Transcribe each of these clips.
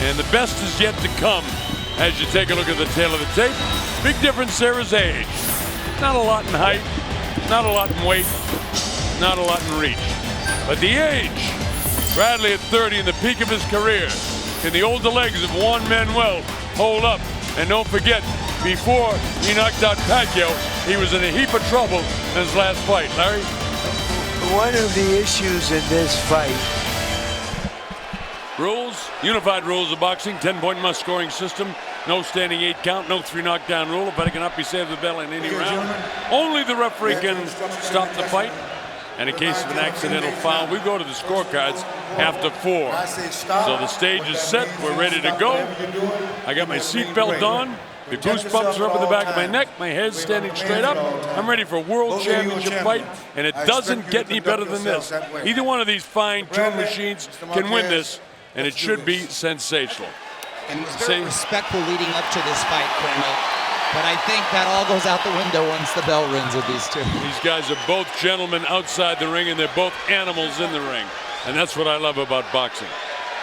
And the best is yet to come as you take a look at the tail of the tape. Big difference there is age. Not a lot in height, not a lot in weight, not a lot in reach. But the age, Bradley at 30 in the peak of his career. Can the older legs of Juan Manuel hold up? And don't forget, before he knocked out Pacquiao, he was in a heap of trouble in his last fight. Larry? One of the issues in this fight. Rules, unified rules of boxing, 10-point must scoring system, no standing 8 count, no 3 knockdown rule. A fighter cannot be saved with the bell in any round. Only the referee can stop the fight. And in case of an accidental foul, we go to the scorecards after 4. So the stage is set, we're ready to go. I got my seatbelt on. The goosebumps are up in the back of my neck. My head's standing straight up. I'm ready for a world championship fight, and it doesn't get any better than this. Either one of these fine-tuned machines can win this, and it should be sensational. And it was very respectful leading up to this fight, Colonel. But I think that all goes out the window once the bell rings with these two. These guys are both gentlemen outside the ring, and they're both animals in the ring. And that's what I love about boxing.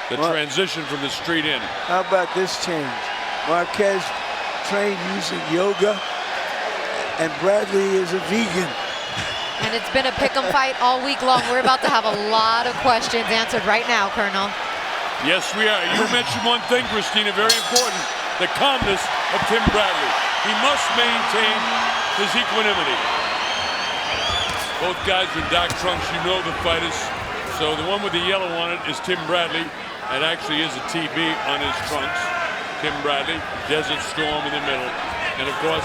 The transition from the street in. How about this change? Marquez trained using yoga, and Bradley is a vegan. And it's been a pick'em fight all week long. We're about to have a lot of questions answered right now, Colonel. Yes, we are. You mentioned one thing, Christina, very important. The calmness of Tim Bradley. He must maintain his equanimity. Both guys in dark trunks, you know the fighters. So the one with the yellow on it is Tim Bradley. It actually is a TB on his trunks. Tim Bradley, Desert Storm in the middle. And of course,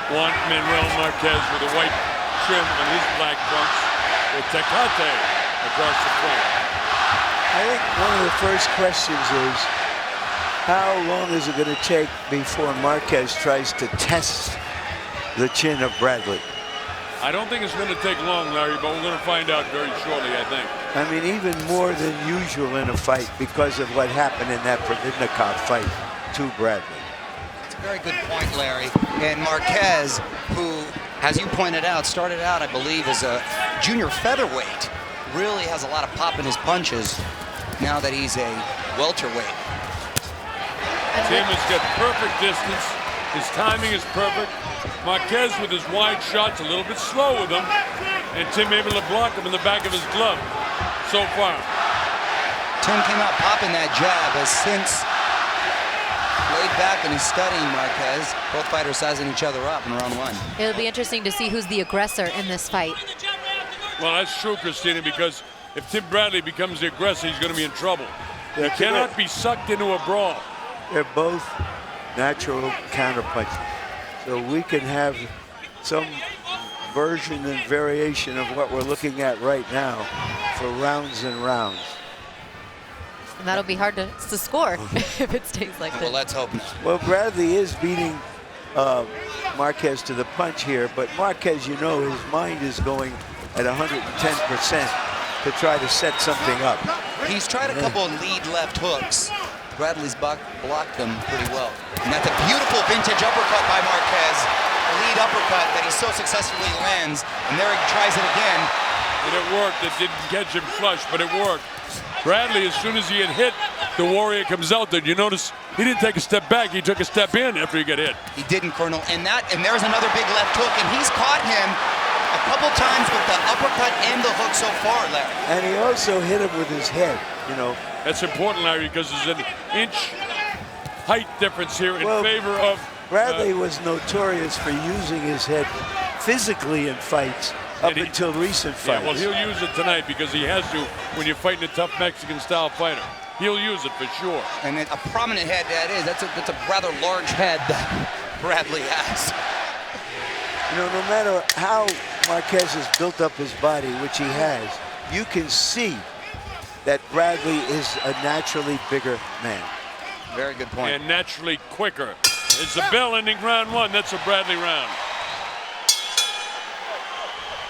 Juan Manuel Marquez with a white trim on his black trunks with Tecate across the front. I think one of the first questions is, how long is it going to take before Marquez tries to test the chin of Bradley? I don't think it's going to take long, Larry, but we're going to find out very shortly, I think. I mean, even more than usual in a fight because of what happened in that Providnikov fight to Bradley. It's a very good point, Larry. And Marquez, who, as you pointed out, started out, I believe, as a junior featherweight, really has a lot of pop in his punches now that he's a welterweight. Tim has got perfect distance. His timing is perfect. Marquez with his wide shots, a little bit slow with them. And Tim able to block him in the back of his glove so far. Tim came out popping that jab, has since laid back and he's studying Marquez. Both fighters sizing each other up in round 1. It'll be interesting to see who's the aggressor in this fight. Well, that's true, Christina, because if Tim Bradley becomes the aggressor, he's going to be in trouble. He cannot be sucked into a brawl. They're both natural counterpunches. So we can have some version and variation of what we're looking at right now for rounds and rounds. And that'll be hard to score if it stays like this. Well, let's hope not. Well, Bradley is beating Marquez to the punch here, but Marquez, you know, his mind is going at 110% to try to set something up. He's tried a couple of lead left hooks. Bradley's blocked them pretty well. And that's a beautiful vintage uppercut by Marquez. A lead uppercut that he so successfully lands. And there he tries it again. And it worked. It didn't catch him flush, but it worked. Bradley, as soon as he had hit, the Warrior comes out there. You notice he didn't take a step back. He took a step in after he got hit. He didn't, Colonel. And there's another big left hook. And he's caught him a couple times with the uppercut and the hook so far, Larry. And he also hit him with his head, you know. That's important, Larry, because there's an inch height difference here in favor of... Bradley was notorious for using his head physically in fights up until recent fights. Yeah, well, he'll use it tonight because he has to when you're fighting a tough Mexican-style fighter. He'll use it for sure. And a prominent head that is. That's a rather large head that Bradley has. You know, no matter how Marquez has built up his body, which he has, you can see that Bradley is a naturally bigger man. Very good point. And naturally quicker. It's a bell ending round 1. That's a Bradley round.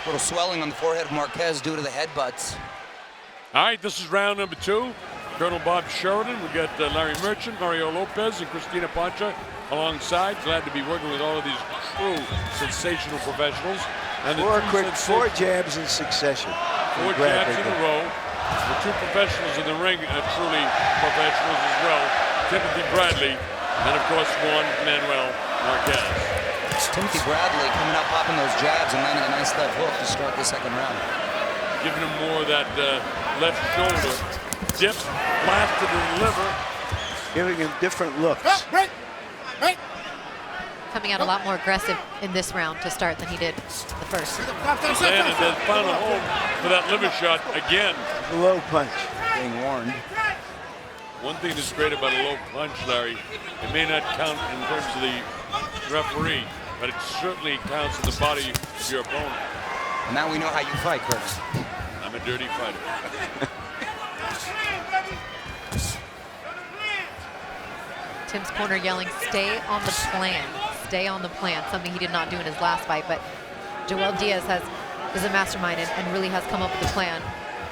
A little swelling on the forehead of Marquez due to the headbutts. All right, this is round number 2. Colonel Bob Sheridan. We got Larry Merchant, Mario Lopez, and Christina Pancha alongside. Glad to be working with all of these true sensational professionals. And the four jabs in succession. 4 jabs in a row. The 2 professionals in the ring are truly professionals as well. Timothy Bradley, and of course Juan Manuel Marquez. Timothy Bradley coming out popping those jabs and landing a nice left hook to start the second round. Giving him more of that left shoulder dip, blasted to the liver. Giving him different looks. Coming out a lot more aggressive in this round to start than he did the first. Landed that final home for that liver shot again. Low punch. Being warned. One thing that's great about a low punch, Larry, it may not count in terms of the referee, but it certainly counts in the body of your opponent. And now we know how you fight, Curtis. I'm a dirty fighter. Tim's corner yelling, stay on the plan. Stay on the plan, something he did not do in his last fight, but Joel Diaz is a mastermind and really has come up with a plan.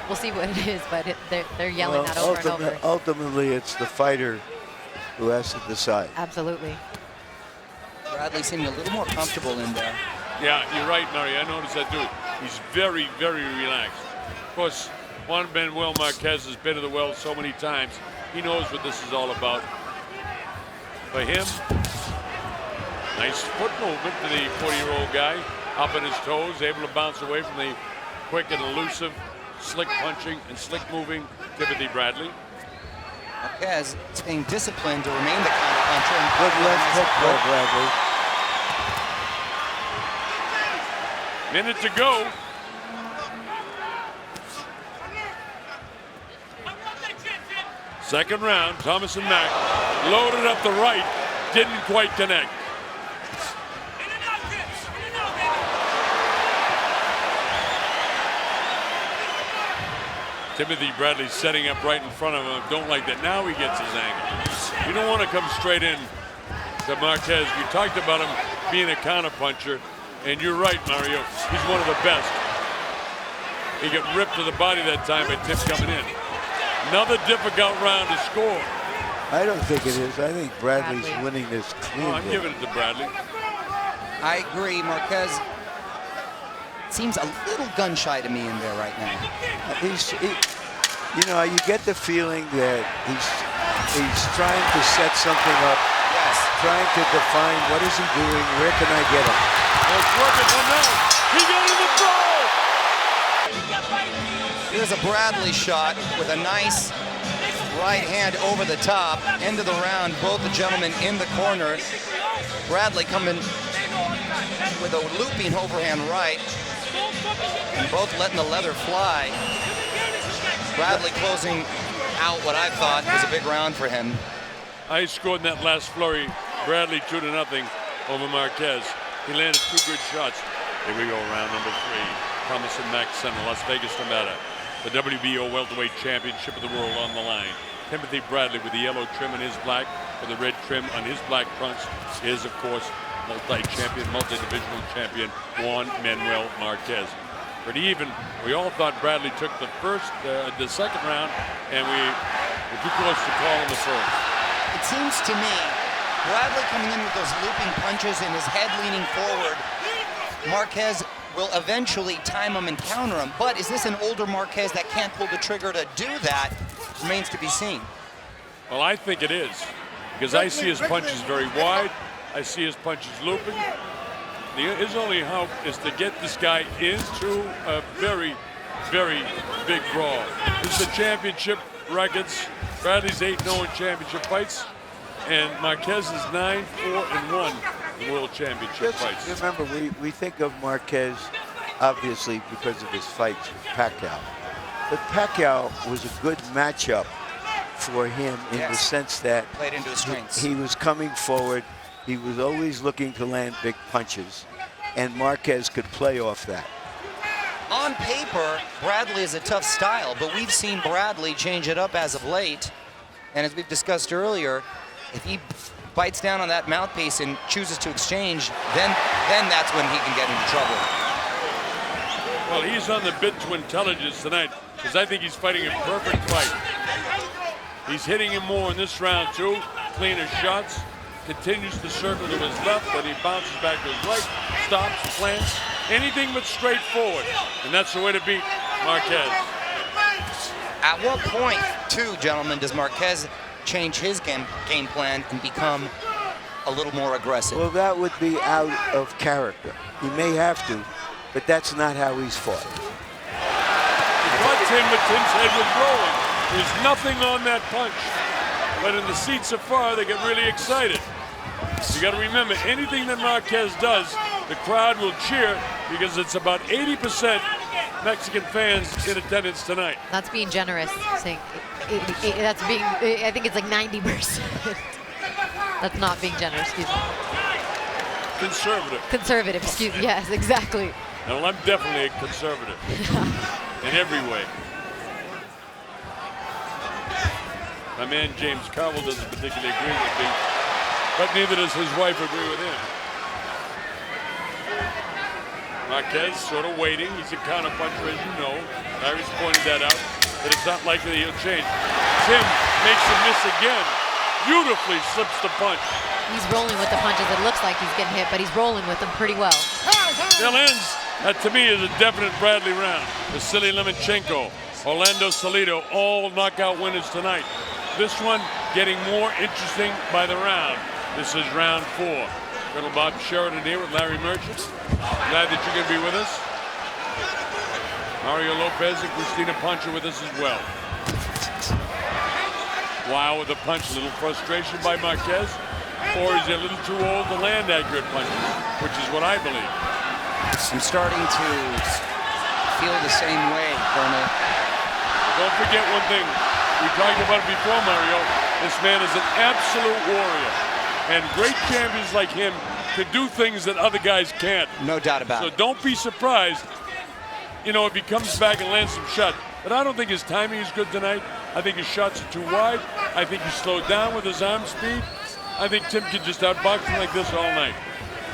We'll see what it is, but they're yelling that over and over. Ultimately, it's the fighter who has to decide. Absolutely. Bradley seeming a little more comfortable in there. Yeah, you're right, Murray. I noticed that too. He's very, very relaxed. Of course, Juan Manuel Marquez has been to the well so many times. He knows what this is all about. For him, nice foot movement to the 40-year-old guy. Up on his toes, able to bounce away from the quick and elusive, slick punching and slick moving Timothy Bradley. Marquez staying disciplined to remain the counter-puncher. And Good left hook by Bradley. Minute to go. Second round, Thomas and Mack loaded up the right, didn't quite connect. Timothy Bradley setting up right in front of him. Don't like that. Now he gets his angle. You don't want to come straight in to Marquez. We talked about him being a counterpuncher, and you're right, Mario. He's one of the best. He got ripped to the body that time by Tim coming in. Another difficult round to score. I don't think it is. I think Bradley's winning this cleanly. Oh, I'm giving it to Bradley. I agree. Marquez seems a little gun shy to me in there right now. You know, you get the feeling that he's trying to set something up. Yes. Trying to define what is he doing, where can I get him? It's working for now. He got in the throw. Here's a Bradley shot with a nice right hand over the top. End of the round, both the gentlemen in the corner. Bradley coming with a looping overhand right. And both letting the leather fly. Bradley closing out what I thought was a big round for him. I scored in that last flurry. Bradley 2-0 over Marquez. He landed 2 good shots. Here we go, round number 3. Thomas and Mack Center, Las Vegas, Nevada. The WBO welterweight championship of the world on the line. Timothy Bradley with the yellow trim on his black, with the red trim on his black trunks is, of course, multi-champion, multi-divisional champion Juan Manuel Marquez. Pretty even. We all thought Bradley took the second round, and we were too close to call in the first. It seems to me, Bradley coming in with those looping punches and his head leaning forward, Marquez will eventually time him and counter him. But is this an older Marquez that can't pull the trigger to do that? Remains to be seen. Well, I think it is, because I see his punches very wide. I see his punches looping. His only hope is to get this guy into a very, very big brawl. This is the championship records. Bradley's 8-0 in championship fights, and Marquez is 9-4-1 in world championship fights. Remember, we think of Marquez, obviously, because of his fights with Pacquiao. But Pacquiao was a good matchup for him in the sense that played into his strengths. He was coming forward. He was always looking to land big punches, and Marquez could play off that. On paper, Bradley is a tough style, but we've seen Bradley change it up as of late. And as we've discussed earlier, if he bites down on that mouthpiece and chooses to exchange, then that's when he can get into trouble. Well, he's on the bit to intelligence tonight, because I think he's fighting a perfect fight. He's hitting him more in this round, too. Cleaner shots. Continues to circle to his left, then he bounces back to his right, stops, plants, anything but straightforward. And that's the way to beat Marquez. At what point, too, gentlemen, does Marquez change his game plan and become a little more aggressive? Well, that would be out of character. He may have to, but that's not how he's fought. He caught Tim, but Tim's head was rolling. There's nothing on that punch. But in the seats so far, they get really excited. You got to remember, anything that Marquez does, the crowd will cheer because it's about 80% Mexican fans in attendance tonight. That's being generous. Saying that's being. I think it's like 90%. That's not being generous. Excuse me. Conservative. Conservative. Excuse me. Yes, exactly. No, I'm definitely a conservative in every way. My man James Carville doesn't particularly agree with me, but neither does his wife agree with him. Marquez sort of waiting. He's a counterpuncher, as you know. Larry's pointed that out, that it's not likely that he'll change. Tim makes him miss again. Beautifully slips the punch. He's rolling with the punches. It looks like he's getting hit, but he's rolling with them pretty well. Still ends. That to me is a definite Bradley round. Vasily Lomachenko, Orlando Salido, all knockout winners tonight. This one getting more interesting by the round. This is round 4. Little Bob Sheridan here with Larry Merchant. Glad that you're going to be with us. Mario Lopez and Cristina Poncho with us as well. Wow with a punch, a little frustration by Marquez. Or is he a little too old to land accurate punches, which is what I believe. I'm starting to feel the same way, Colonel. Don't forget one thing. We talked about it before, Mario. This man is an absolute warrior. And great champions like him can do things that other guys can't. No doubt about it. So don't be surprised, you know, if he comes back and lands some shots. But I don't think his timing is good tonight. I think his shots are too wide. I think he slowed down with his arm speed. I think Tim can just outbox him like this all night.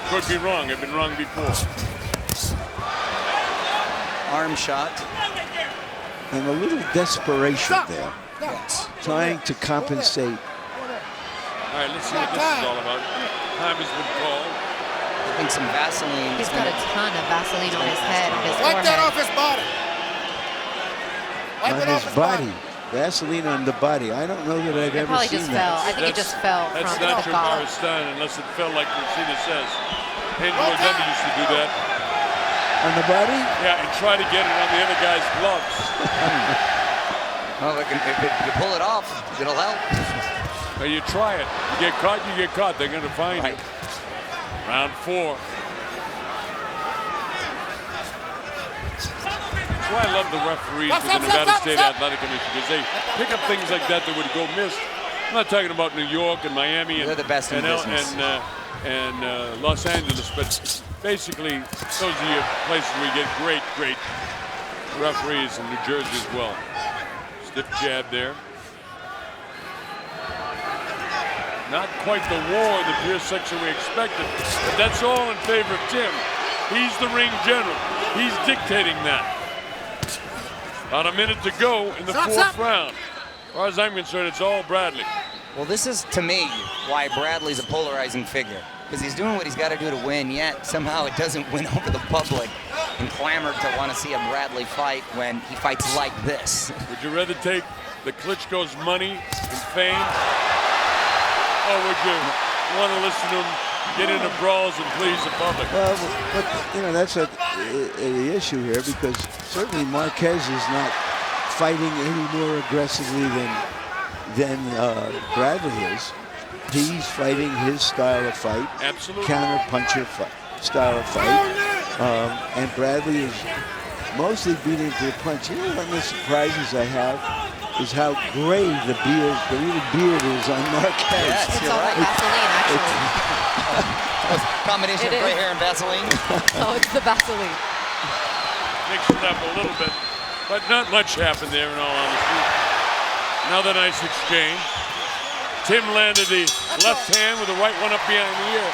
Could be wrong. I've been wrong before. Arm shot. And a little desperation there. Yes. Trying to compensate. All right, let's see what this is all about. Time has been called. I think some Vaseline. He's got a ton of Vaseline on his head and his Wipe that off forehead. his body. Wipe On it off his body. Vaseline on the body. I don't know that I've It ever probably seen just that. fell. I think it just fell from That's the not your fall. Maristan unless it fell like Lucina says. Angelo Dundee used to do that. On the body? Yeah, and try to get it on the other guy's gloves. Well, if you pull it off, it'll help. Or you try it. You get caught, you get caught. They're going to find you. Round 4. That's why I love the referees with the Nevada State Athletic Commission, because they pick up things like that that would go missed. I'm not talking about New York and Miami and, They're the best in business. and Los Angeles, but basically those are your places where you get great, great referees in New Jersey as well. Stiff jab there. Not quite the war in the Pierce section we expected, but that's all in favor of Tim. He's the ring general. He's dictating that. About a minute to go in the 4th round. As far as I'm concerned, it's all Bradley. Well, this is, to me, why Bradley's a polarizing figure. Because he's doing what he's got to do to win, yet somehow it doesn't win over the public and clamored to want to see a Bradley fight when he fights like this. Would you rather take the Klitschko's money and fame? Or would you want to listen to him get into brawls and please the public? Well, but, you know, that's the issue here, because certainly Marquez is not fighting any more aggressively than Bradley is. He's fighting his style of fight. Absolutely. Counter-puncher style of fight. And Bradley is mostly beating to the punch. You know, one of the surprises I have is how gray the little beard is on Marquez. Yes, It's you're all right. like Vaseline, actually. Combination Yeah. of gray hair and Vaseline. Oh, it's the Vaseline. Mix it up a little bit, but not much happened there in all honesty. Another nice exchange. Tim landed the left hand with the right one up behind the ear.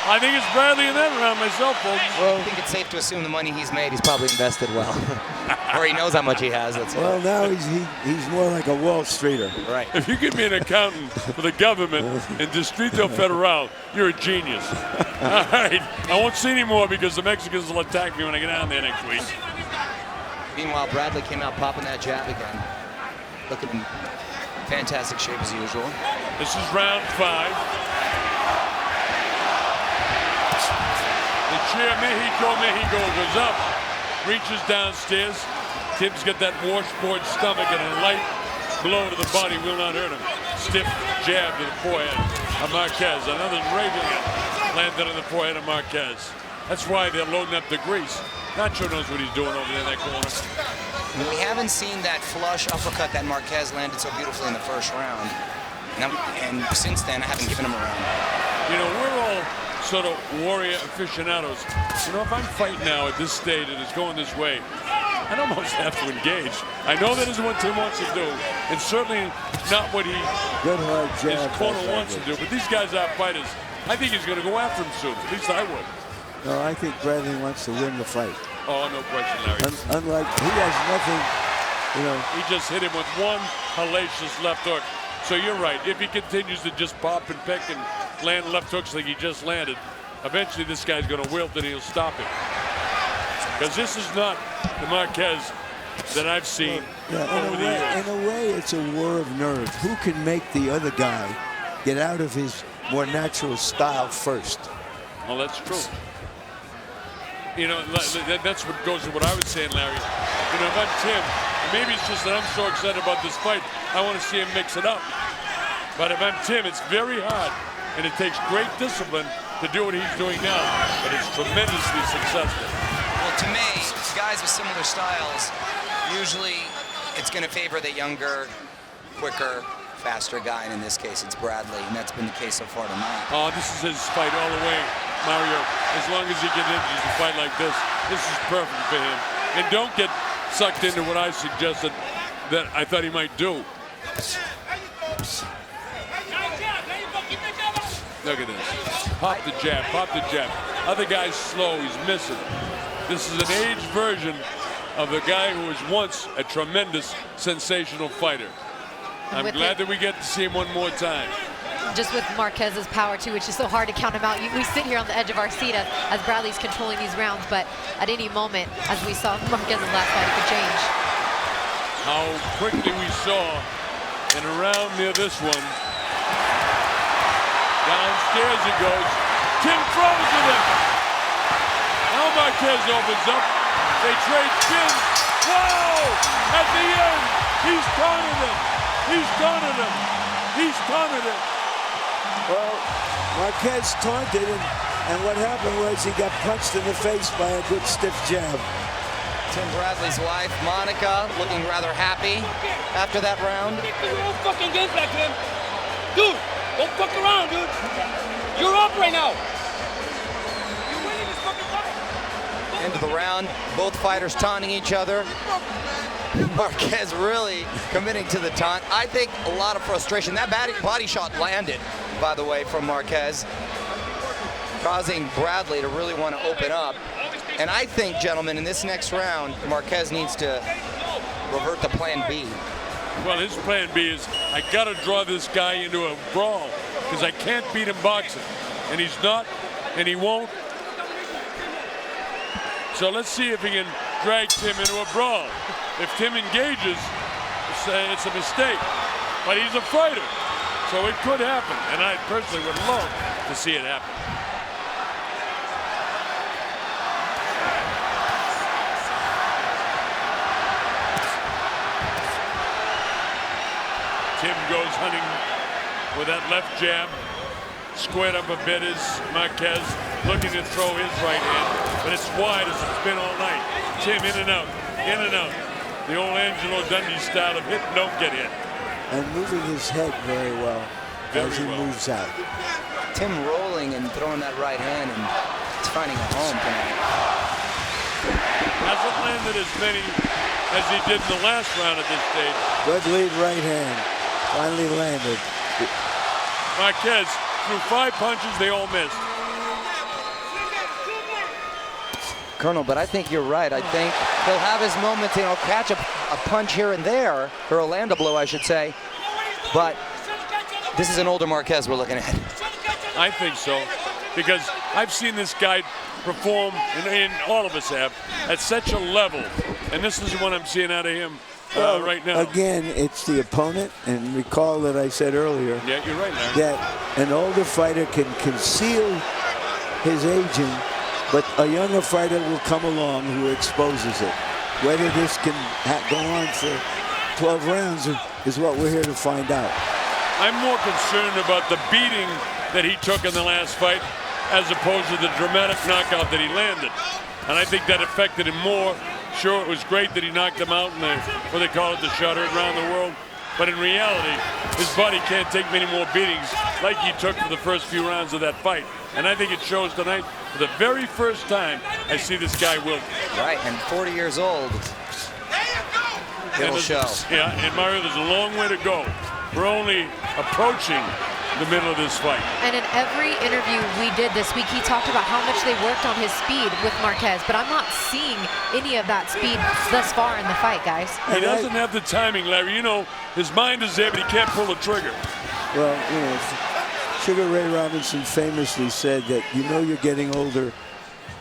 I think it's Bradley in that round myself, folks. I think it's safe to assume the money he's made, he's probably invested well. Or he knows how much he has. That's Well, now he's more like a Wall Streeter. right. If you give me an accountant for the government in Distrito Federal, you're a genius. All right, I won't see any more because the Mexicans will attack me when I get down there next week. Meanwhile, Bradley came out popping that jab again. Look at him fantastic shape as usual. This is round 5. The chair Mexico goes up, reaches downstairs. Tim's got that washboard stomach and a light blow to the body will not hurt him. Stiff jab to the forehead of Marquez. Another raven landed on the forehead of Marquez. That's why they're loading up the grease. Nacho knows what he's doing over there in that corner. We haven't seen that flush uppercut that Marquez landed so beautifully in the first round. And since then, I haven't given him a round. You know, we're all sort of warrior aficionados. You know, if I'm fighting now at this stage and it's going this way, I'd almost have to engage. I know that isn't what Tim wants to do, and certainly not what his corner wants to do, but these guys are fighters. I think he's going to go after him soon. At least I would. No, I think Bradley wants to win the fight. Oh, no question, Larry. Unlike, he has nothing, you know. He just hit him with one hellacious left hook. So you're right. If he continues to just pop and pick and land left hooks like he just landed, eventually this guy's going to wilt and he'll stop it. Because this is not the Marquez that I've seen over the years. In a way, it's a war of nerve. Who can make the other guy get out of his more natural style first? Well, that's true. You know, that's what goes to what I was saying, Larry. You know, if I'm Tim, maybe it's just that I'm so excited about this fight, I want to see him mix it up. But if I'm Tim, it's very hard, and it takes great discipline to do what he's doing now, but it's tremendously successful. Well, to me, guys with similar styles, usually it's going to favor the younger, quicker, faster guy, and in this case, it's Bradley, and that's been the case so far tonight. Oh, this is his fight all the way, Mario. As long as he can introduce a fight like this is perfect for him. And don't get sucked into what I suggested that I thought he might do. Look at this. Pop the jab, pop the jab. Other guy's slow, he's missing. This is an aged version of the guy who was once a tremendous, sensational fighter. I'm glad that we get to see him one more time. Just with Marquez's power, too, which is so hard to count him out. We sit here on the edge of our seat as Bradley's controlling these rounds, but at any moment, as we saw Marquez's last fight, it could change. How quickly we saw in a round near this one. Downstairs he goes. Tim throws to him. Now Marquez opens up. They trade chins. Whoa! At the end, he's taunted him. He's taunted him. He's taunted him. Well, Marquez taunted him, and what happened was he got punched in the face by a good stiff jab. Tim Bradley's wife, Monica, looking rather happy after that round. Your own fucking games back, Tim. Dude, don't fuck around, dude. You're up right now. You're winning this fucking fight. End of the round, both fighters taunting each other. Marquez really committing to the taunt. I think a lot of frustration. That body shot landed, by the way, from Marquez, causing Bradley to really want to open up. And I think, gentlemen, in this next round, Marquez needs to revert to plan B. Well, his plan B is, I got to draw this guy into a brawl because I can't beat him boxing. And he's not, and he won't. So let's see if he can drag Tim into a brawl. If Tim engages, it's a mistake. But he's a fighter, so it could happen. And I personally would love to see it happen. Tim goes hunting with that left jab. Squared up a bit is Marquez, looking to throw his right hand, but it's wide as it's been all night. Tim in and out, in and out. The old Angelo Dundee style of hit, don't get hit. And moving his head very well as he moves out. Tim rolling and throwing that right hand, and it's finding a home tonight. Hasn't landed as many as he did in the last round at this stage. Good lead right hand. Finally landed. Marquez threw 5 punches, they all missed. Colonel, but I think you're right. I think he'll have his moments, you know, catch a punch here and there, or a land a blow, I should say. But this is an older Marquez we're looking at. I think so, because I've seen this guy perform, and all of us have, at such a level. And this is what I'm seeing out of him right now. Again, it's the opponent, and recall that I said earlier Yeah, you're right, Larry. that an older fighter can conceal his aging, but a younger fighter will come along who exposes it. Whether this can go on for 12 rounds is what we're here to find out. I'm more concerned about the beating that he took in the last fight as opposed to the dramatic knockout that he landed. And I think that affected him more. Sure, it was great that he knocked him out in what they call it, the shutter around the world. But in reality, his body can't take many more beatings like he took for the first few rounds of that fight. And I think it shows tonight for the very first time I see this guy wilt. Right, and 40 years old. It'll show. Yeah, and Mario, there's a long way to go. We're only approaching the middle of this fight. And in every interview we did this week, he talked about how much they worked on his speed with Marquez, but I'm not seeing any of that speed thus far in the fight, guys. He doesn't have the timing, Larry. You know, his mind is there, but he can't pull the trigger. Well, you know, Sugar Ray Robinson famously said that you know you're getting older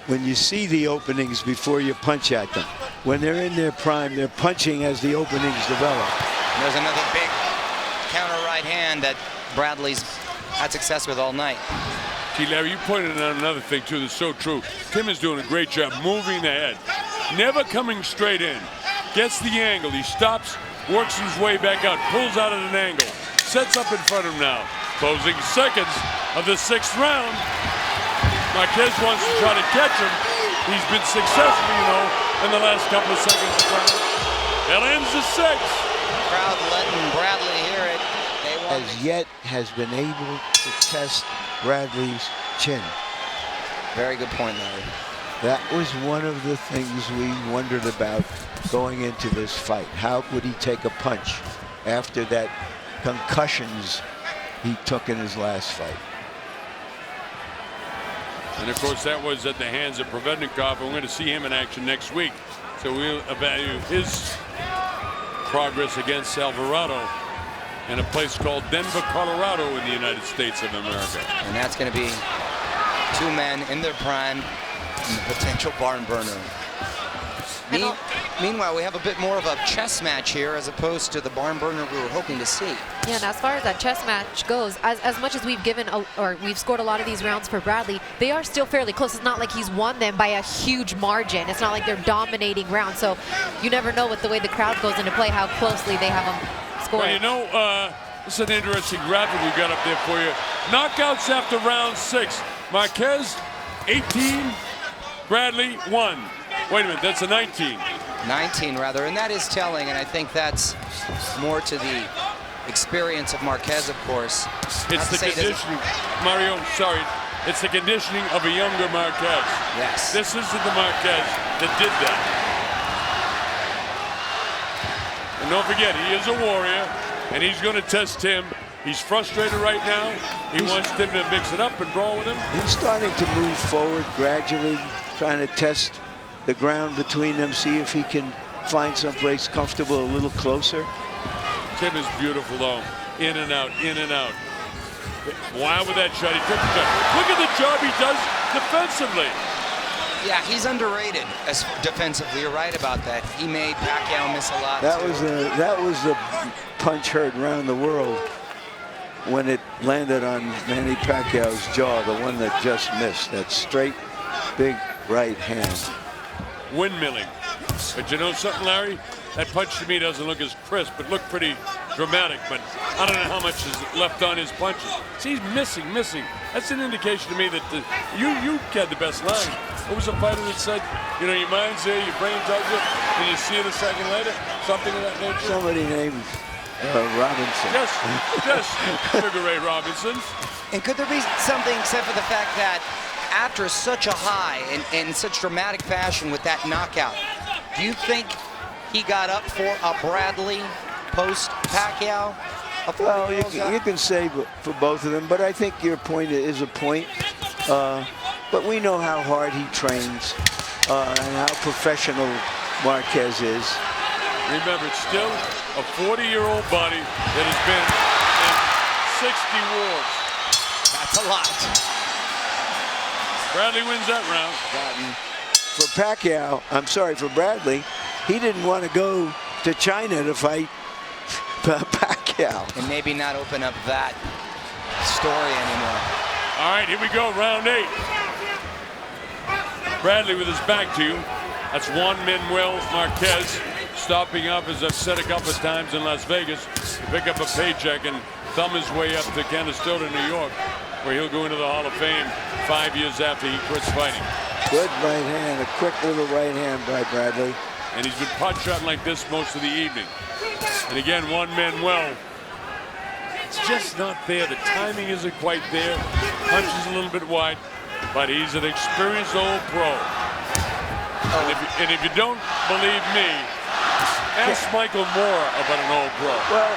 when you see the openings before you punch at them. When they're in their prime, they're punching as the openings develop. And there's another big counter right hand that Bradley's had success with all night. See, Larry, you pointed out another thing, too, that's so true. Tim is doing a great job moving the head. Never coming straight in. Gets the angle. He stops, works his way back out, pulls out at an angle. Sets up in front of him now. Closing seconds of the 6th round. Marquez wants to try to catch him. He's been successful, you know, in the last couple of seconds of round. That ends the 6th. Crowd letting Bradley hear it. As yet has been able to test Bradley's chin. Very good point, Larry. That was one of the things we wondered about going into this fight. How would he take a punch after that concussions he took in his last fight? And of course, that was at the hands of Provednikov. We're going to see him in action next week. So we'll evaluate his progress against Alvarado in a place called Denver, Colorado in the United States of America. And that's going to be 2 men in their prime and the potential barn burner. Meanwhile, we have a bit more of a chess match here as opposed to the barn burner we were hoping to see. Yeah, and as far as that chess match goes, as much as we've we've scored a lot of these rounds for Bradley, they are still fairly close. It's not like he's won them by a huge margin. It's not like they're dominating rounds. So you never know with the way the crowd goes into play how closely they have them scored. Well, you know, this is an interesting graphic we got up there for you. Knockouts after round 6. Marquez, 18. Bradley, 1. Wait a minute, that's a 19. 19 rather, and that is telling, and I think that's more to the experience of Marquez, of course. It's the conditioning, Mario, sorry, it's the conditioning of a younger Marquez. Yes. This isn't the Marquez that did that. And don't forget, he is a warrior, and he's going to test Tim. He's frustrated right now. He wants Tim to mix it up and brawl with him. He's starting to move forward gradually, trying to test the ground between them, see if he can find someplace comfortable a little closer. Tim is beautiful, though. In and out, in and out. Wow, with that shot. He took the shot. Look at the job he does defensively. Yeah, he's underrated as defensively. You're right about that. He made Pacquiao miss a lot. That too. was the punch heard around the world when it landed on Manny Pacquiao's jaw, the one that just missed. That straight, big right hand. Windmilling. But you know something, Larry? That punch to me doesn't look as crisp. It looked pretty dramatic, but I don't know how much is left on his punches. See, he's missing. That's an indication to me that you had the best line. What was the fighter that said, you know, your mind's there, your brain tells you, and you see it a second later? Something of that nature? Somebody named Robinson. Yes, Sugar Ray Robinson. And could there be something except for the fact that after such a high and such dramatic fashion with that knockout, do you think he got up for a Bradley post-Pacquiao? Well, you can say for both of them, but I think your point is a point. But we know how hard he trains and how professional Marquez is. Remember, it's still a 40-year-old body that has been in 60 wars. That's a lot. Bradley wins that round. For Pacquiao, I'm sorry, for Bradley, he didn't want to go to China to fight Pacquiao. And maybe not open up that story anymore. All right, here we go, round 8. Bradley with his back to you. That's Juan Manuel Marquez stopping up, as I've said a couple of times in Las Vegas, to pick up a paycheck and thumb his way up to Canastota, New York, where he'll go into the Hall of Fame 5 years after he quits fighting. Good right hand, a quick little right hand by Bradley. And he's been pot shotting like this most of the evening. And again, Juan Manuel, it's just not there. The timing isn't quite there. Punch is a little bit wide, but he's an experienced old pro. And if you don't believe me, ask Michael Moore about an old pro. Well,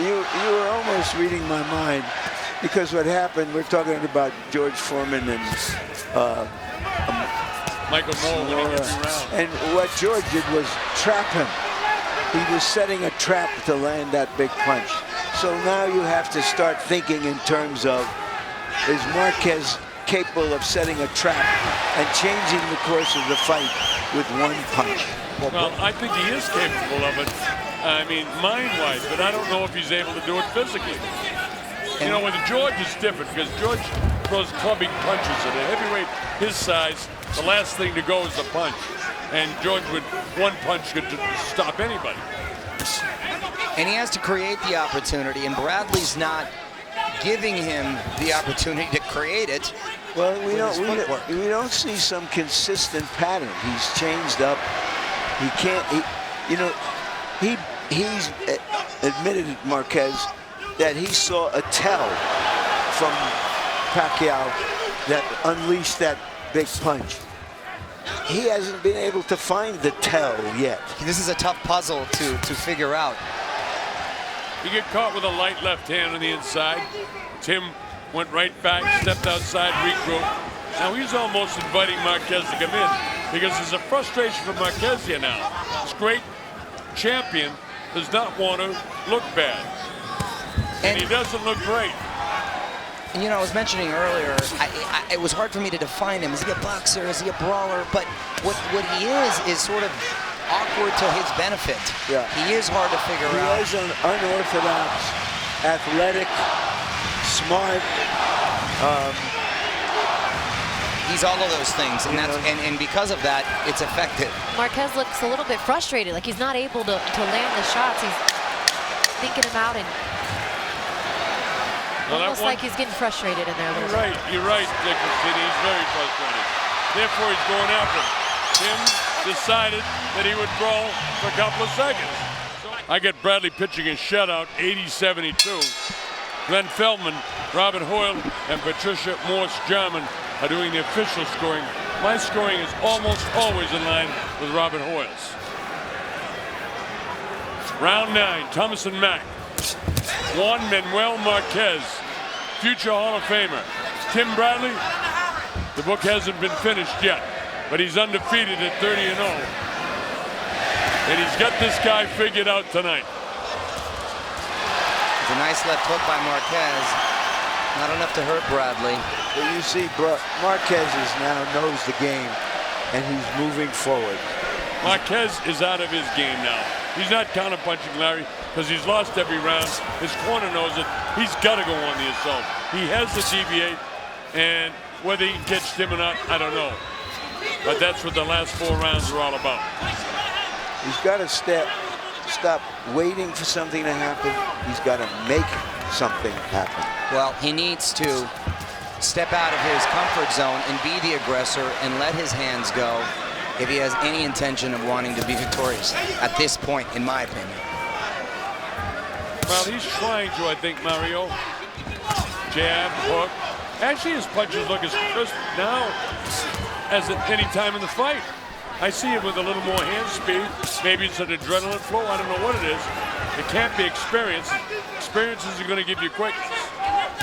you were almost reading my mind, because what happened, we're talking about George Foreman and Michael Moore winning every round. And what George did was trap him. He was setting a trap to land that big punch. So now you have to start thinking in terms of, is Marquez capable of setting a trap and changing the course of the fight with one punch? Well, I think he is capable of it. I mean, mind-wise, but I don't know if he's able to do it physically. You know, with George it's different, because George throws clubbing punches at a heavyweight his size. The last thing to go is the punch. And George, with one punch, could stop anybody. And he has to create the opportunity, and Bradley's not giving him the opportunity to create it. Well, we don't see some consistent pattern. He's changed up. He can't. He's admitted, Marquez, that he saw a tell from Pacquiao that unleashed that big punch. He hasn't been able to find the tell yet. This is a tough puzzle to figure out. He get caught with a light left hand on the inside. Tim went right back, stepped outside, regrouped. Now he's almost inviting Marquez to come in, because there's a frustration for Marquez here now. This great champion does not want to look bad. And he doesn't look great. And you know, I was mentioning earlier, it was hard for me to define him. Is he a boxer? Is he a brawler? But what he is sort of awkward to his benefit. Yeah. He is hard to figure out. He is an unorthodox, athletic, smart. He's all of those things, and and because of that, it's effective. Marquez looks a little bit frustrated, like he's not able to land the shots. He's thinking them out and almost like he's getting frustrated in there a little bit. You're right, Dickerson. He's very frustrated. Therefore, he's going after him. Tim decided that he would brawl for a couple of seconds. I get Bradley pitching a shutout, 80-72. Glenn Feldman, Robert Hoyle, and Patricia Morse-Jarman are doing the official scoring. My scoring is almost always in line with Robert Hoyle's. Round 9, Thomas and Mack. Juan Manuel Marquez, future Hall of Famer. Tim Bradley, the book hasn't been finished yet, but he's undefeated at 30-0. And he's got this guy figured out tonight. It's a nice left hook by Marquez. Not enough to hurt Bradley. But you see, Marquez now knows the game, and he's moving forward. Marquez is out of his game now. He's not counter-punching Larry, because he's lost every round. His corner knows it. He's got to go on the assault. He has to deviate, and whether he can catch Tim or not, I don't know. But that's what the last 4 rounds are all about. He's got to stop waiting for something to happen. He's got to make something happen. Well, he needs to step out of his comfort zone and be the aggressor and let his hands go if he has any intention of wanting to be victorious at this point, in my opinion. Well, he's trying to, I think, Mario. Jab, hook. Actually, his punches look as crisp now as at any time in the fight. I see him with a little more hand speed. Maybe it's an adrenaline flow. I don't know what it is. It can't be experience. Experience isn't going to give you quickness.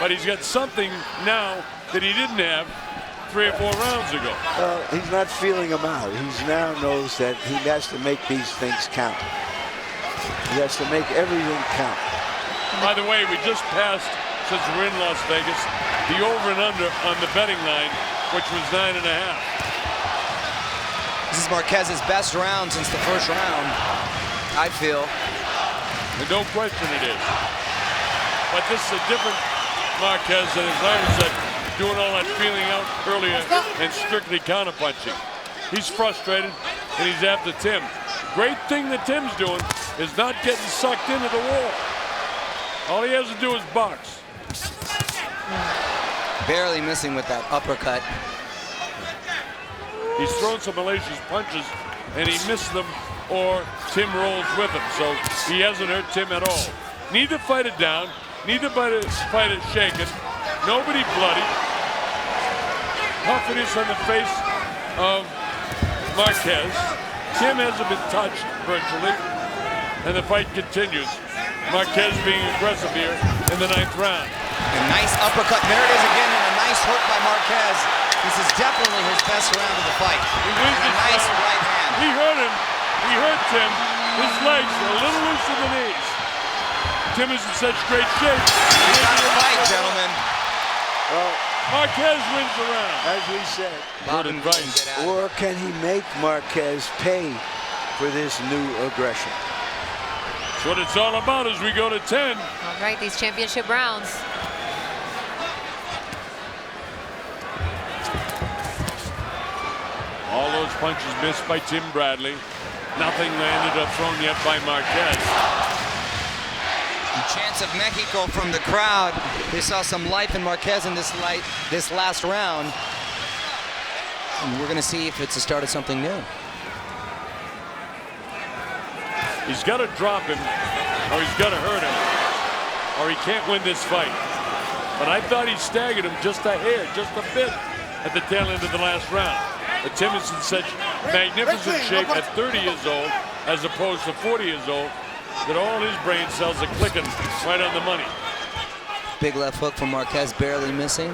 But he's got something now that he didn't have 3 or 4 rounds ago. Well, he's not feeling them out. He now knows that he has to make these things count. He has to make everything count. By the way, we just passed, since we're in Las Vegas, the over and under on the betting line, which was 9.5. This is Marquez's best round since the first round. I feel. And no question it is. But this is a different Marquez than, as Larry said, doing all that feeling out earlier and strictly counterpunching. He's frustrated and he's after Tim. Great thing that Tim's doing is not getting sucked into the wall. All he has to do is box. Barely missing with that uppercut. He's thrown some hellacious punches and he missed them, or Tim rolls with him. So he hasn't hurt Tim at all. Neither fight it down, neither fight it shaken. Nobody bloody. Puffiness on the face of Marquez. Tim hasn't been touched virtually, and the fight continues. Marquez being aggressive here in the 9th round. A nice uppercut. There it is again, and a nice hook by Marquez. This is definitely his best round of the fight. He wins and a nice round. right hand. He hurt him. He hurt Tim. His legs are a little loose in the knees. Tim is in such great shape. He's got to fight, gentlemen. Well, Marquez wins the round. as we said, Good advice. or can he make Marquez pay for this new aggression? That's what it's all about as we go to 10. All right, these championship rounds. All those punches missed by Tim Bradley. Nothing landed or thrown yet by Marquez. The chance of Mexico from the crowd. They saw some life in Marquez in this last round. And we're going to see if it's the start of something new. He's got to drop him, or he's got to hurt him, or he can't win this fight. But I thought he staggered him just a hair, just a bit, at the tail end of the last round. But Tim is in such magnificent shape at 30 years old, as opposed to 40 years old, that all his brain cells are clicking right on the money. Big left hook from Marquez, barely missing.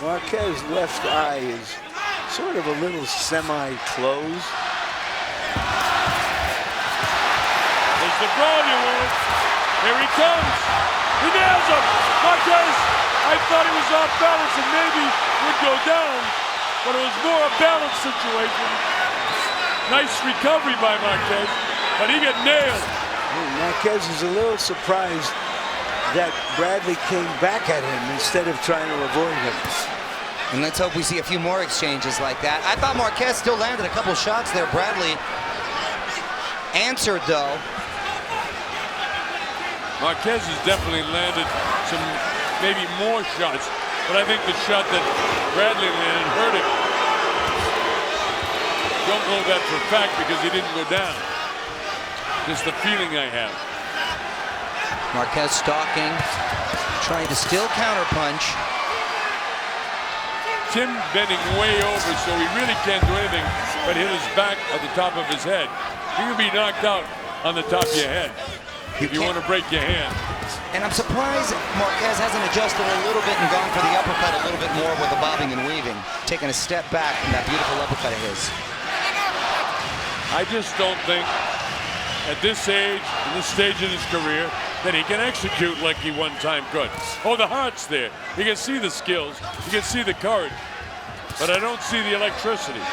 Marquez's left eye is sort of a little semi-closed. There's the brawl you want. Here he comes. He nails him. Marquez, I thought he was off balance and maybe would go down, but it was more a balance situation. Nice recovery by Marquez, but he got nailed. Marquez is a little surprised that Bradley came back at him instead of trying to avoid him. And let's hope we see a few more exchanges like that. I thought Marquez still landed a couple shots there. Bradley answered, though. Marquez has definitely landed some maybe more shots, but I think the shot that Bradley landed hurt him. Don't know that for a fact because he didn't go down. Just the feeling I have. Marquez stalking, trying to still counterpunch. Tim bending way over, so he really can't do anything but hit his back at the top of his head. You can be knocked out on the top of your head if you want to break your hand. And I'm surprised Marquez hasn't adjusted a little bit and gone for the uppercut a little bit more with the bobbing and weaving, taking a step back from that beautiful uppercut of his. I just don't think at this age, in this stage of his career, that he can execute like he one time could. Oh, the heart's there. You can see the skills. You can see the courage. But I don't see the electricity.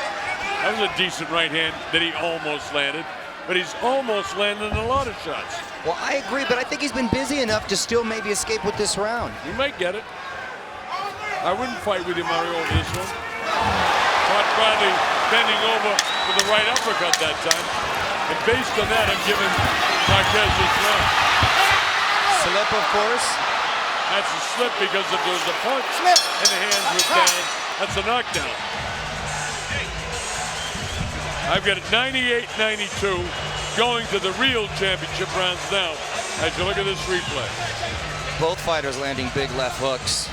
That was a decent right hand that he almost landed. But he's almost landed a lot of shots. Well, I agree, but I think he's been busy enough to still maybe escape with this round. He might get it. I wouldn't fight with him, Mario, over this one. Caught Bradley bending over with the right uppercut that time. And based on that, I'm giving Marquez this round. Slip, of course. That's a slip because if there was a punch and the hands were down, that's a knockdown. I've got it 98-92 going to the real championship rounds now as you look at this replay. Both fighters landing big left hooks.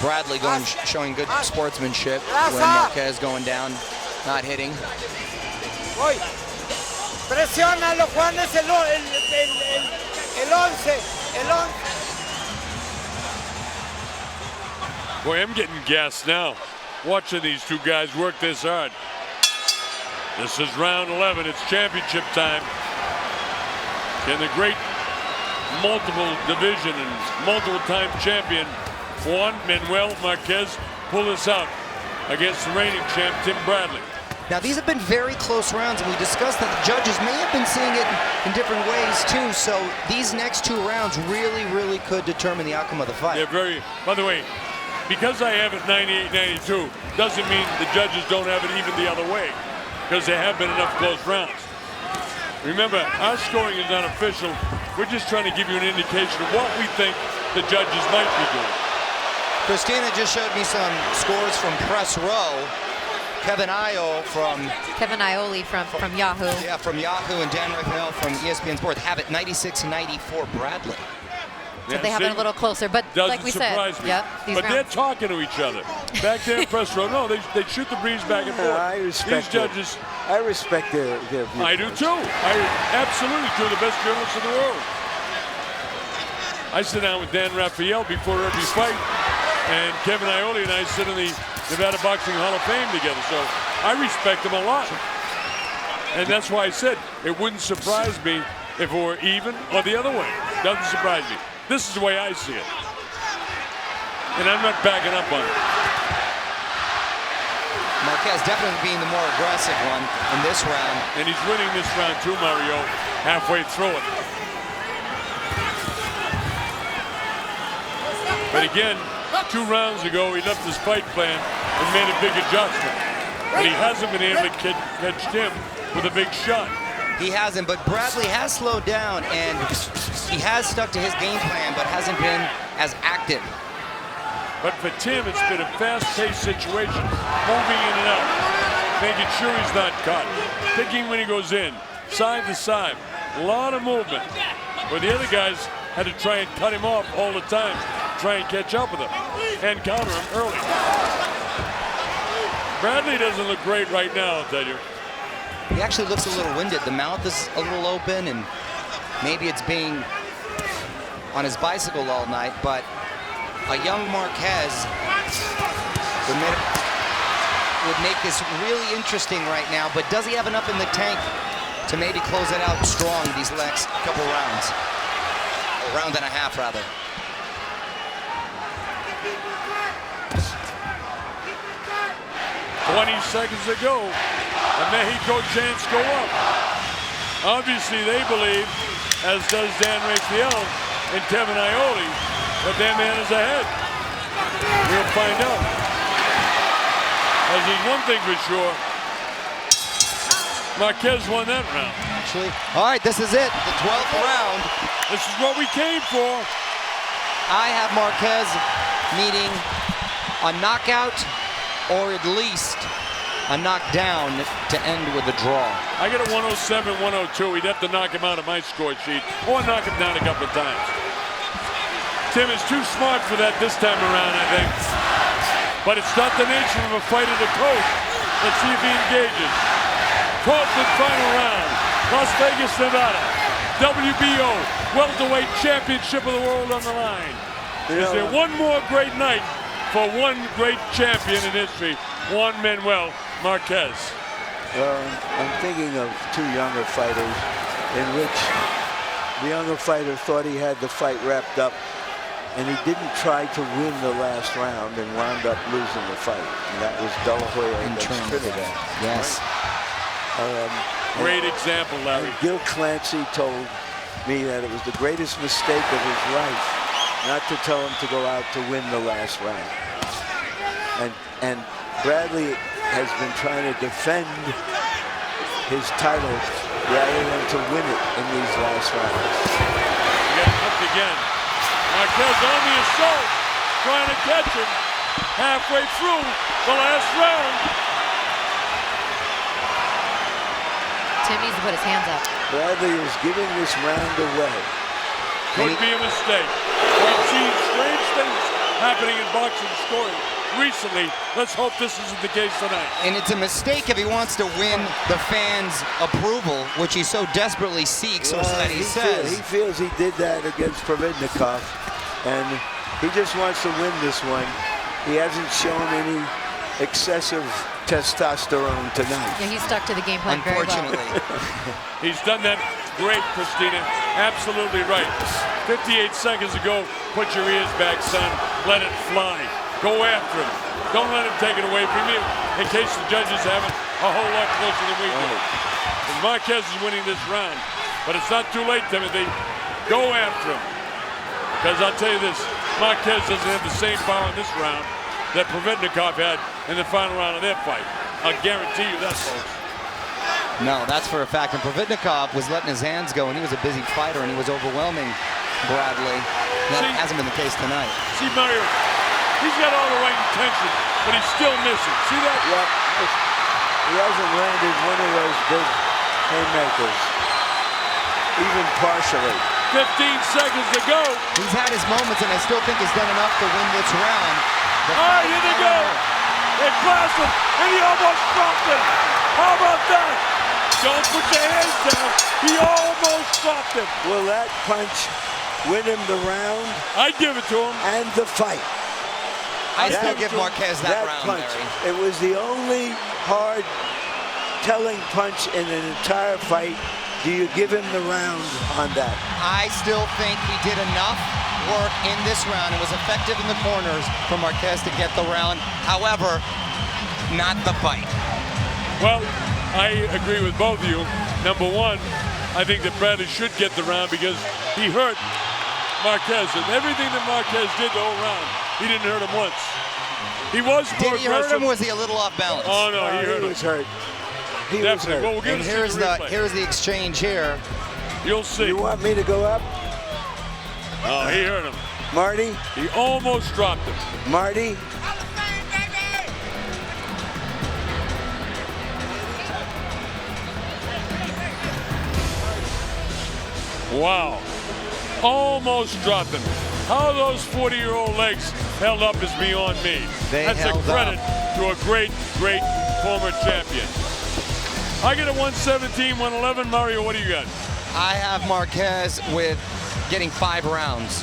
Bradley showing good sportsmanship when Marquez going down, not hitting. Presiónalo, Juan, es el 11. Boy, I'm getting gassed now watching these two guys work this hard. This is round 11. It's championship time. Can the great multiple division and multiple time champion Juan Manuel Marquez pull this out against the reigning champ, Tim Bradley. Now, these have been very close rounds, and we discussed that the judges may have been seeing it in different ways, too. So these next 2 rounds really, really could determine the outcome of the fight. They're very, by the way, because I have it 98-92, doesn't mean the judges don't have it even the other way, because there have been enough close rounds. Remember, our scoring is not official. We're just trying to give you an indication of what we think the judges might be doing. Christina just showed me some scores from Press Row. Kevin Iole from Yahoo. Yeah, from Yahoo, and Dan Raphael from ESPN Sports have it 96-94 Bradley. So they have it a little closer, but like we said, yep, but they're talking to each other. Back there in Press Row, no, they shoot the breeze back and forth. I respect these judges. I respect their view. I do too. I absolutely do. The best journalists in the world. I sit down with Dan Raphael before every fight, and Kevin Iole and I sit in the Nevada Boxing Hall of Fame together, so I respect them a lot. And that's why I said it wouldn't surprise me if it were even or the other way. Doesn't surprise me. This is the way I see it. And I'm not backing up on it. Marquez definitely being the more aggressive one in this round. And he's winning this round too, Mario, halfway through it. But again, 2 rounds ago, he left his fight plan and made a big adjustment. But he hasn't been able to catch Tim with a big shot. He hasn't, but Bradley has slowed down, and he has stuck to his game plan, but hasn't been as active. But for Tim, it's been a fast-paced situation, moving in and out, making sure he's not caught, picking when he goes in, side to side, a lot of movement. Where the other guys had to try and cut him off all the time, try and catch up with him, and counter him early. Bradley doesn't look great right now, I'll tell you. He actually looks a little winded. The mouth is a little open, and maybe it's being on his bicycle all night, but a young Marquez would make this really interesting right now, but does he have enough in the tank to maybe close it out strong these next couple rounds? A round and a half, rather. "20 seconds to go. The Mexico chants go up. Obviously, they believe, as does Dan Raphael and Kevin Iole, that their man is ahead. We'll find out. As there's one thing for sure, Marquez won that round. Actually, all right, this is it, the 12th round. This is what we came for. I have Marquez needing a knockout or at least a knockdown to end with a draw. I get a 107, 102. He'd have to knock him out of my score sheet or knock him down a couple of times. Tim is too smart for that this time around, I think. But it's not the nature of a fighter to coach. Let's see if he engages. 12th and final round. Las Vegas, Nevada. WBO welterweight championship of the world on the line. Is there one more great night for one great champion in history, Juan Manuel Marquez? I'm thinking of 2 younger fighters in which the younger fighter thought he had the fight wrapped up, and he didn't try to win the last round and wound up losing the fight. And that was De La Hoya against Trinidad. Yes. Great example, Larry. Gil Clancy told me that it was the greatest mistake of his life not to tell him to go out to win the last round. And Bradley has been trying to defend his title rather than to win it in these last rounds. Getting hooked again. Marquez on the assault, trying to catch him halfway through the last round. Tim needs to put his hands up. Bradley is giving this round away. Could be a mistake. We've seen strange things happening in boxing scoring recently. Let's hope this isn't the case tonight. And it's a mistake if he wants to win the fans' approval, which he so desperately seeks, or so that he says. He feels he did that against Providnikov, and he just wants to win this one. He hasn't shown any excessive testosterone tonight. Yeah, he stuck to the game plan very well. Unfortunately. He's done that great, Christina. Absolutely right. 58 seconds to go. Put your ears back, son. Let it fly. Go after him. Don't let him take it away from you in case the judges have it a whole lot closer than we do. And Marquez is winning this round. But it's not too late, Timothy. Go after him. Because I'll tell you this, Marquez doesn't have the same power in this round that Providnikov had in the final round of their fight. I'll guarantee you that, folks. No, that's for a fact. And Providnikov was letting his hands go, and he was a busy fighter, and he was overwhelming Bradley. That hasn't been the case tonight. See, Mario, he's got all the right intention, but he's still missing. See that? Yep. He hasn't landed one of those big haymakers, even partially. 15 seconds to go. He's had his moments, and I still think he's done enough to win this round. All right, here they go. They crossed him, and he almost dropped him. How about that? Don't put your hands down. He almost dropped him. Will that punch win him the round I'd give it to him. and the fight? I still give Marquez that round, punch, Larry. it was the only hard telling punch in an entire fight. Do you give him the round on that? I still think he did enough work in this round and was effective in the corners for Marquez to get the round. However, not the fight. Well, I agree with both of you. Number one, I think that Bradley should get the round because he hurt Marquez. And everything that Marquez did the whole round, he didn't hurt him once. He was more Did he hurt aggressive. him? Was he a little off balance? Oh, no, he hurt him. was hurt. He was Definitely. hurt. Well, we're going And to see the replay. here's the exchange here. You'll see. You want me to go up? Oh, he hurt him. Marty? He almost dropped him. Marty? Wow. Almost dropped him. How those 40-year-old legs held up is beyond me. They That's a held credit to a great, great former champion. I get a 117, 111. Mario, what do you got? I have Marquez with getting 5 rounds.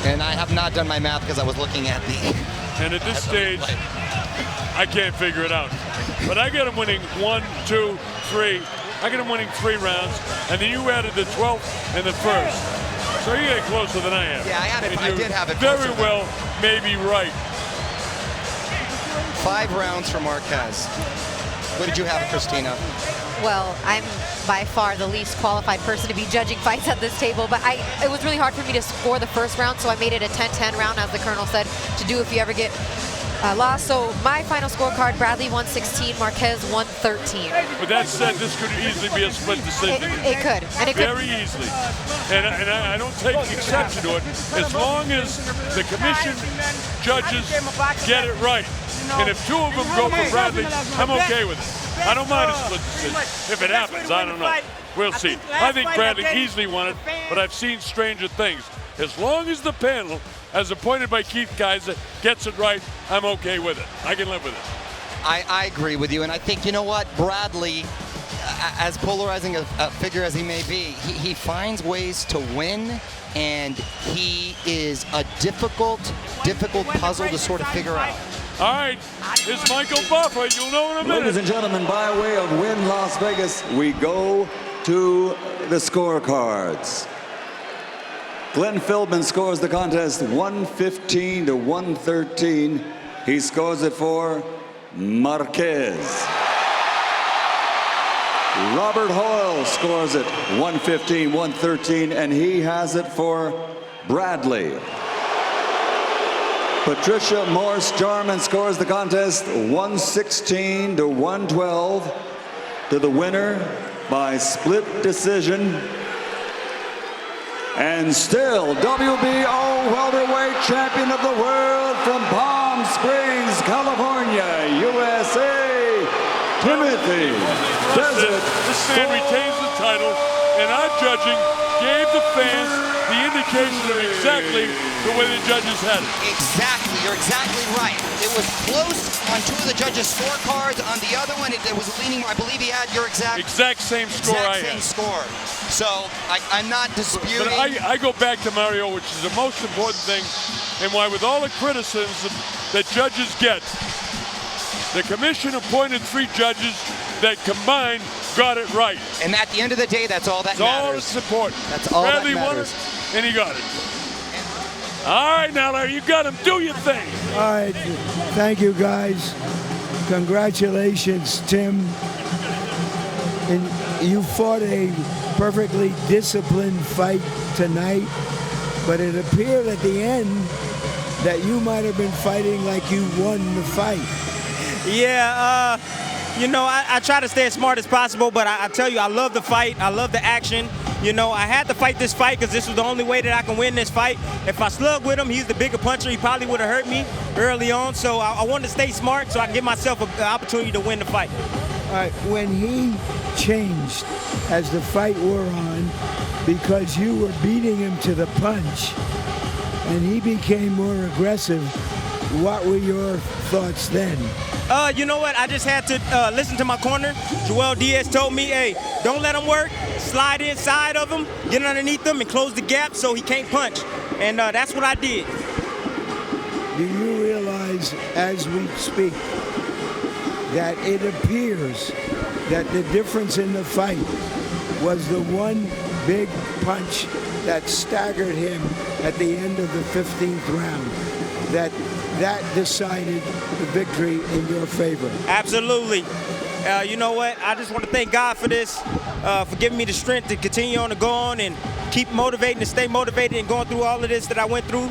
And I have not done my math because I was looking at the... And at this stage, I can't figure it out. But I got him winning 1, 2, 3. I got him winning 3 rounds. And then you added the 12th and the 1st. So you get closer than I am. Yeah, I did have it very closer than- well, maybe right. 5 rounds for Marquez. What did you have, Christina? Well, I'm by far the least qualified person to be judging fights at this table, but it was really hard for me to score the first round, so I made it a 10-10 round, as the Colonel said, to do if you ever get lost. So my final scorecard, Bradley 116, Marquez 113. But that said, this could easily be a split decision. It could. And it Very easily. And I don't take exception to it, as long as the commission judges get it right. And if 2 of them go for Bradley, I'm okay with it. I don't mind a split decision. If it happens, I don't know. We'll see. I think Bradley easily won it, but I've seen stranger things. As long as the panel, as appointed by Keith Kaiser, gets it right, I'm okay with it. I can live with it. I agree with you, and I think, you know what, Bradley, as polarizing a figure as he may be, he finds ways to win, and he is a difficult puzzle to sort of figure out. All right, here's Michael Buffer. You'll know in a minute. Ladies and gentlemen, by way of Wynn Las Vegas, we go to the scorecards. Glenn Philbin scores the contest 115 to 113. He scores it for Marquez. Robert Hoyle scores it 115, 113, and he has it for Bradley. Patricia Morse Jarman scores the contest 116 to 112 to the winner by split decision. And still WBO welterweight champion of the world from Palm Springs, California, USA, Timothy Desert. This man retains the title, and our judging gave the fans the indication of exactly the way the judges had it. Exactly, you're exactly right. It was close on 2 of the judges' scorecards. On the other one, it was leaning. I believe he had your exact same score I had. Exact same score. So I'm not disputing. But I go back to Mario, which is the most important thing, and why with all the criticism that judges get, The commission appointed 3 judges that combined got it right. And at the end of the day, that's all that That's all matters. that's important. That's all Bradley that won matters. it, and he got it. All right, now, Larry, you got him. Do your thing. All right, thank you guys. Congratulations, Tim. And you fought a perfectly disciplined fight tonight, but it appeared at the end that you might have been fighting like you won the fight. Yeah, you know, I try to stay as smart as possible, but I tell you, I love the fight. I love the action. You know, I had to fight this fight because this was the only way that I can win this fight. If I slugged with him, he's the bigger puncher. He probably would have hurt me early on. So I wanted to stay smart so I can give myself an opportunity to win the fight. All right, when he changed as the fight wore on because you were beating him to the punch and he became more aggressive, what were your thoughts then? You know what? I just had to listen to my corner. Joel Diaz told me, hey, don't let him work. Slide inside of him, get underneath him, and close the gap so he can't punch. And that's what I did. Do you realize as we speak that it appears that the difference in the fight was the one big punch that staggered him at the end of the 15th round, that decided the victory in your favor? Absolutely. You know what? I just want to thank God for this, for giving me the strength to continue on to go on and keep motivating and stay motivated and going through all of this that I went through.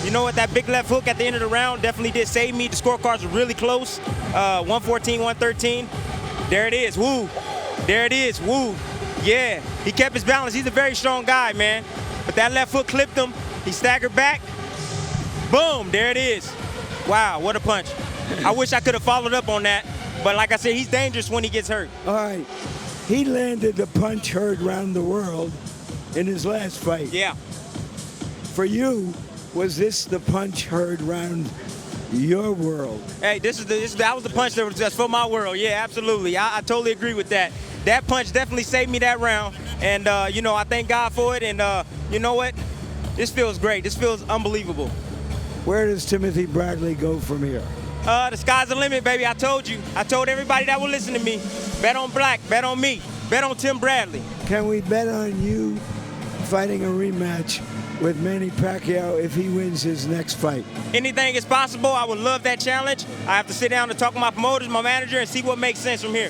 You know what? That big left hook at the end of the round definitely did save me. The scorecards were really close. 114, 113. There it is. Woo. There it is. Woo. Yeah. He kept his balance. He's a very strong guy, man. But that left hook clipped him. He staggered back. Boom. There it is. Wow. What a punch. I wish I could have followed up on that. But like I said, he's dangerous when he gets hurt. All right. He landed the punch heard round the world in his last fight. Yeah. For you, was this the punch heard round your world? Hey, that was the punch that was just for my world. Yeah, absolutely. I totally agree with that. That punch definitely saved me that round. And, you know, I thank God for it. And, you know what? This feels great. This feels unbelievable. Where does Timothy Bradley go from here? The sky's the limit, baby. I told you. I told everybody that will listen to me. Bet on Black. Bet on me. Bet on Tim Bradley. Can we bet on you fighting a rematch with Manny Pacquiao if he wins his next fight? Anything is possible. I would love that challenge. I have to sit down and talk with my promoters, my manager, and see what makes sense from here.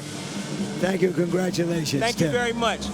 Thank you. Congratulations. Thank you very much.